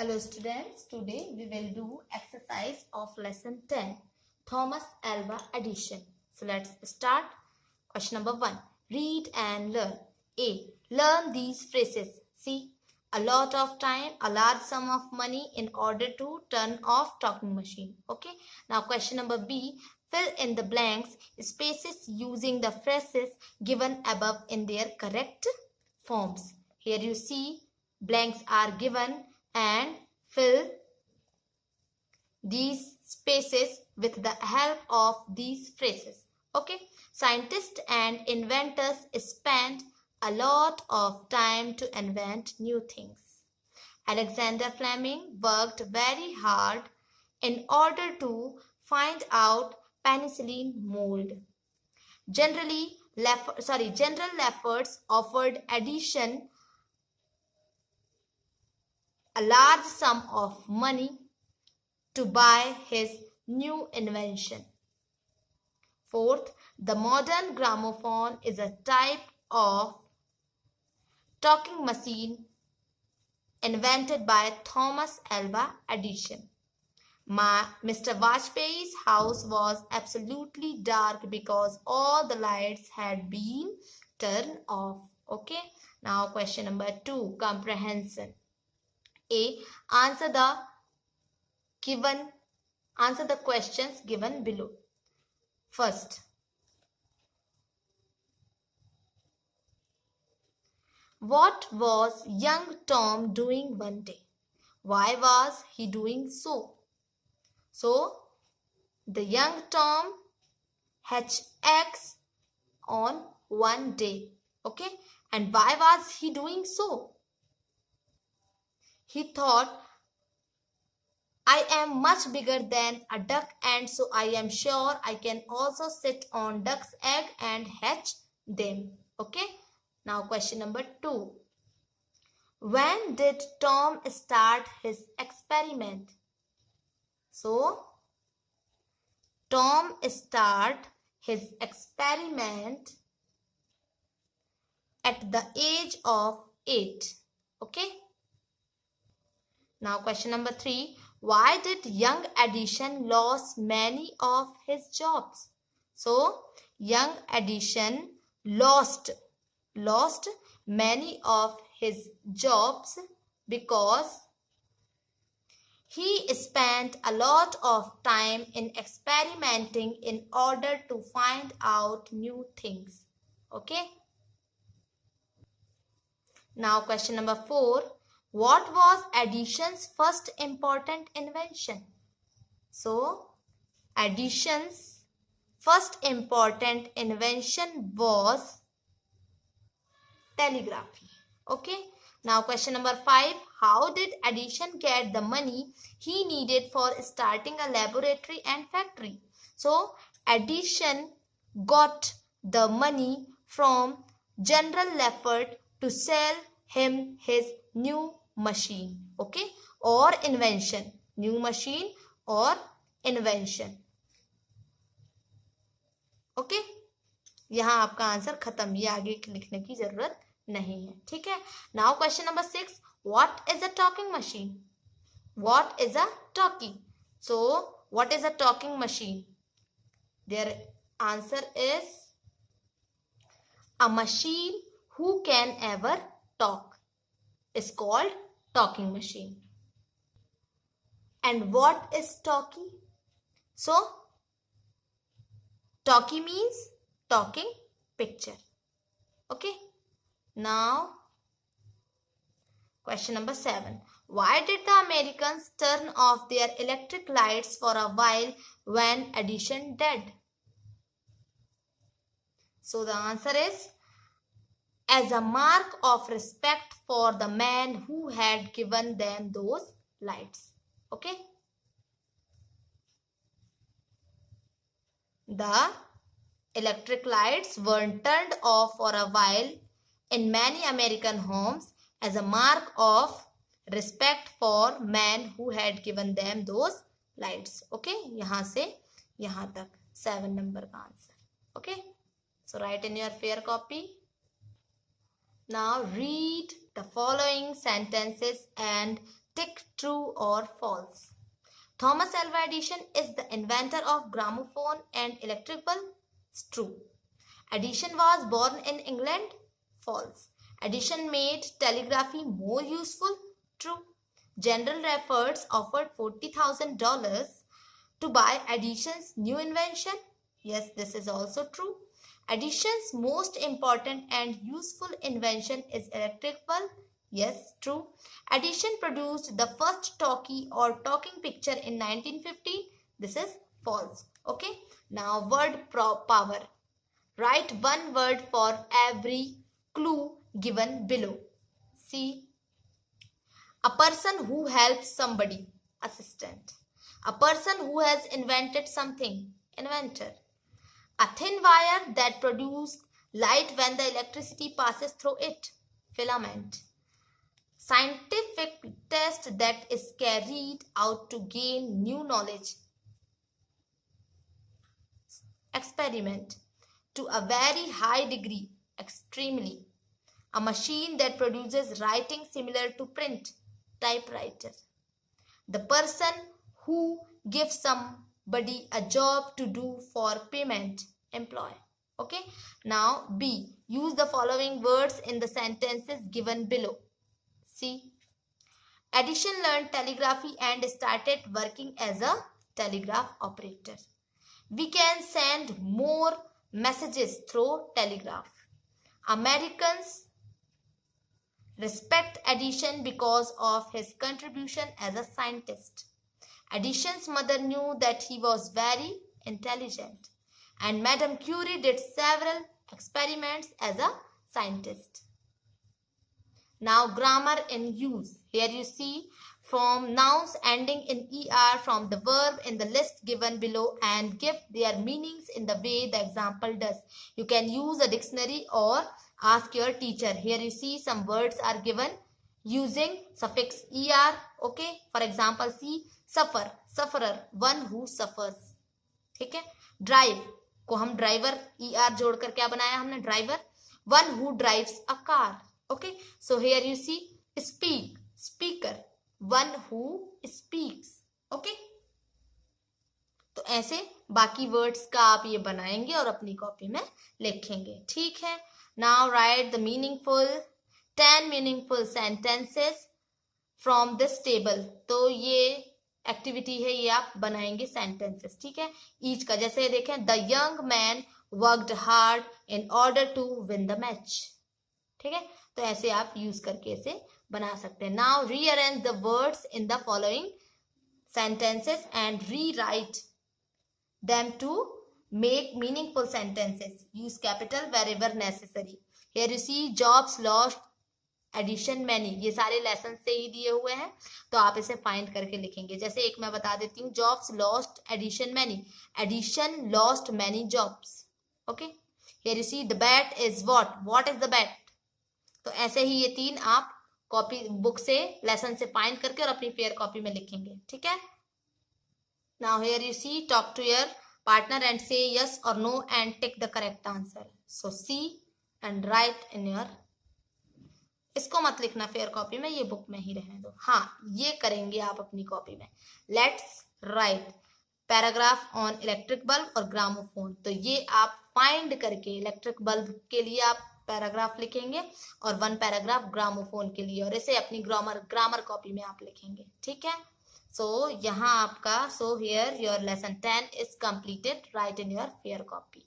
Hello students, today we will do exercise of lesson 10, Thomas Alva Addition. So let's start. Question number 1. Read and learn. A. Learn these phrases. C. A lot of time, a large sum of money in order to turn off talking machine. Okay. Now question number B. Fill in the blanks spaces using the phrases given above in their correct forms. Here you see blanks are given and fill these spaces with the help of these phrases. Okay. Scientists and inventors spent a lot of time to invent new things. Alexander Fleming worked very hard in order to find out penicillin mold. General Lefferts offered addition a large sum of money to buy his new invention. Fourth, the modern gramophone is a type of talking machine invented by Thomas Alva Edison. Mr. Vajpayee's house was absolutely dark because all the lights had been turned off. Okay. Now question number 2, comprehension. A. Answer the questions given below. First, what was young Tom doing one day? Why was he doing so? So, the young Tom hatched eggs on one day. Okay? And why was he doing so? He thought, I am much bigger than a duck, and so I am sure I can also sit on duck's egg and hatch them. Okay. Now question number 2. When did Tom start his experiment? So, Tom started his experiment at the age of 8. Okay. Now question number 3. Why did young Edison lose many of his jobs? So, young Edison lost many of his jobs because he spent a lot of time in experimenting in order to find out new things. Okay. Now question number 4. What was Edison's first important invention? So, Edison's first important invention was telegraphy. Okay. Now question number 5. How did Edison get the money he needed for starting a laboratory and factory? So, Edison got the money from General Lefferts to sell him his new machine. Okay. Or invention. New machine or invention. Okay. यहाँ आपका answer खत्म, ये आगे लिखने की जरूरत नहीं है. ठीक है. Now question number 6. What is a talking machine? What is a talking? So, what is a talking machine? Their answer is a machine who can ever talk is called talking machine. And what is talkie? So, talkie means talking picture. Okay. Now, question number 7. Why did the Americans turn off their electric lights for a while when Edison died? So, the answer is as a mark of respect for the man who had given them those lights. Okay. The electric lights weren't turned off for a while in many American homes as a mark of respect for man who had given them those lights. Okay. यहाँ से यहाँ तक 7 number का answer. Okay. So write in your fair copy. Now read the following sentences and tick true or false. Thomas Alva Edison is the inventor of gramophone and electric bulb. True. Edison was born in England. False. Edison made telegraphy more useful. True. General Rafferty offered $40,000 to buy Edison's new invention. Yes, this is also true. Edison's most important and useful invention is electric bulb. Yes, true. Edison produced the first talkie or talking picture in 1950. This is false. Okay. Now word power. Write one word for every clue given below. See. A person who helps somebody. Assistant. A person who has invented something. Inventor. A thin wire that produces light when the electricity passes through it. Filament. Scientific test that is carried out to gain new knowledge. Experiment. To a very high degree. Extremely. A machine that produces writing similar to print. Typewriter. The person who gives somebody a job to do for payment. Employee. Okay. Now B. Use the following words in the sentences given below. See. Edison learned telegraphy and started working as a telegraph operator. We can send more messages through telegraph. Americans respect Edison because of his contribution as a scientist. Edison's mother knew that he was very intelligent, and Madame Curie did several experiments as a scientist. Now grammar in use. Here you see from nouns ending in er from the verb in the list given below and give their meanings in the way the example does. You can use a dictionary or ask your teacher. Here you see some words are given using suffix er. Okay. For example, see suffer, sufferer, one who suffers. ठीक है. Drive को हम driver er जोड़कर क्या बनाया हमने driver, one who drives a car. Okay. So here you see speak, speaker, one who speaks. Okay. तो ऐसे बाकी वर्ड्स का आप ये बनाएंगे और अपनी कॉपी में लिखेंगे. ठीक है. Now write the meaningful 10 meaningful sentences from this table. तो ये एक्टिविटी है, ये आप बनाएंगे सेंटेंसेस. ठीक है. ईच का जैसे देखें the young man worked hard in order to win the match. ठीक है. तो ऐसे आप यूज करके इसे बना सकते हैं. Now rearrange the words in the following sentences and rewrite them to make meaningful sentences. Use capital wherever necessary. Here you see jobs lost, addition many. ये सारे लेसन से ही दिए हुए हैं तो आप इसे फाइंड करके लिखेंगे. जैसे एक मैं बता देती हूँ jobs lost, addition many. Addition lost many jobs. Okay. Here you see the bat is what? What is the bat? तो ऐसे ही ये तीन आप कॉपी बुक से लेसन से फाइंड करके और अपनी फेयर कॉपी में लिखेंगे. ठीक है. Now here you see talk to your partner and say yes और no and take the correct answer. So see and write in your. इसको मत लिखना फेयर कॉपी में, ये बुक में ही रहने दो. हाँ, ये करेंगे आप अपनी कॉपी में. Let's write paragraph on electric bulb और ग्रामोफोन. तो ये आप फाइंड करके इलेक्ट्रिक बल्ब के लिए आप पैराग्राफ लिखेंगे और वन पैराग्राफ ग्रामोफोन के लिए, और इसे अपनी ग्रामर कॉपी में आप लिखेंगे. ठीक है. सो यहाँ आपका here your lesson 10 is completed. Right in your fair copy.